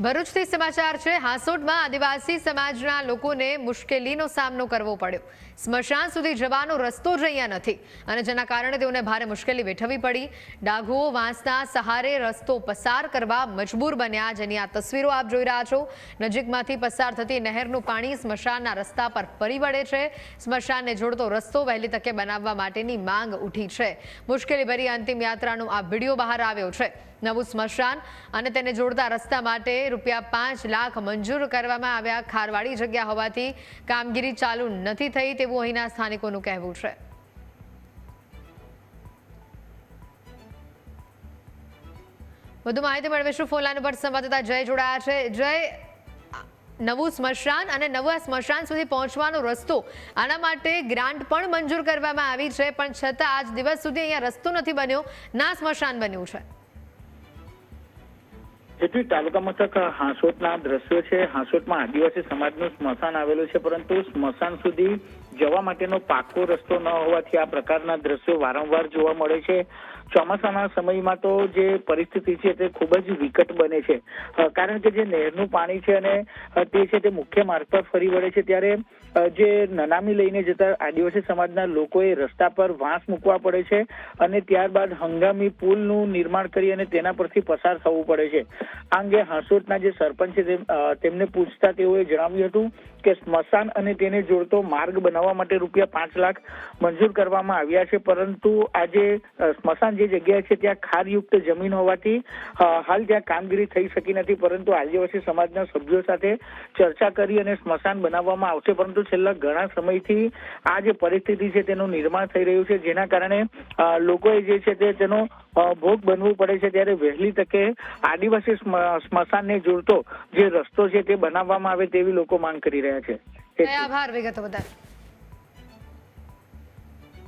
ભરૂચથી સમાચાર છે। હાંસોટમાં આદિવાસી સમાજના લોકોને મુશ્કેલીનો સામનો કરવો પડ્યો। સ્મશાન સુધી જવાનો રસ્તો જ અહીંયા નથી અને જેના કારણે તેઓને ભારે મુશ્કેલી વેઠવી પડી। ડાઘુઓ વાંસના સહારે રસ્તો પસાર કરવા મજબૂર બન્યા, જેની આ તસવીરો આપ જોઈ રહ્યા છો। નજીકમાંથી પસાર થતી નહેરનું પાણી સ્મશાનના રસ્તા પર ફરી વળે છે। સ્મશાનને જોડતો રસ્તો વહેલી તકે બનાવવા માટેની માંગ ઉઠી છે। મુશ્કેલીભરી અંતિમ યાત્રાનો આ વિડીયો બહાર આવ્યો છે। નવું સ્મશાન અને તેને જોડતા રસ્તા માટે ₹5 લાખ મંજૂર કરવામાં આવ્યા। ખારવાળી જગ્યા હોવાથી કામગીરી ચાલુ નથી થઈ તેવું અહીંના સ્થાનિકોનું કહેવું છે। વધુ માહિતી મેળવીશું। ફોન લાઈન પર સંવાદદાતા જય જોડાયા છે। જય, નવું સ્મશાન અને નવા સ્મશાન સુધી પહોંચવાનો રસ્તો, આના માટે ગ્રાન્ટ પણ મંજૂર કરવામાં આવી છે, પણ છતાં આજ દિવસ સુધી અહીંયા રસ્તો નથી બન્યો, ના સ્મશાન બન્યું છે। જેથી તાલુકા મથક હાંસોટના દ્રશ્યો છે। હાંસોટમાં આદિવાસી સમાજનું સ્મશાન આવેલું છે, પરંતુ સ્મશાન સુધી જવા માટેનો પાકો રસ્તો ન હોવાથી આ પ્રકારના દ્રશ્યો વારંવાર જોવા મળે છે। ચોમાસાના સમયમાં તો જે પરિસ્થિતિ છે તે ખૂબ જ વિકટ બને છે, કારણ કે જે નહેરનું પાણી છે અને તે છે તે મુખ્ય માર્ગ પર ફરી વળે છે, ત્યારે જે નનામી લઈને જતા આદિવાસી સમાજના લોકોએ રસ્તા પર વાંસ મૂકવા પડે છે અને ત્યારબાદ હંગામી પુલનું નિર્માણ કરી અને તેના પરથી પસાર થવું પડે છે। આ અંગે હાંસોટના જે સરપંચ છે તેમને પૂછતા તેઓએ જણાવ્યું હતું કે સ્મશાન અને તેને જોડતો માર્ગ બનાવવા માટે ₹5 લાખ મંજૂર કરવામાં આવ્યા છે, પરંતુ આજે સ્મશાન જે જગ્યાએ છે ત્યાં ખારયુક્ત જમીન હોવાથી હાલ ત્યાં કામગીરી થઈ શકી નથી, પરંતુ આદિવાસી સમાજના સભ્યો સાથે ચર્ચા કરી અને સ્મશાન બનાવવામાં આવશે। પરંતુ છેલ્લા ઘણા સમયથી આ જે પરિસ્થિતિ છે તેનું નિર્માણ થઈ રહ્યું છે, જેના કારણે લોકોએ જે છે તેનો ભોગ બનવું પડે છે। ત્યારે વહેલી તકે આદિવાસી સ્મશાનને જોડતો જે રસ્તો છે તે બનાવવામાં આવે તેવી લોકો માંગ કરી રહ્યા છે। આભાર વિગતો બદલ।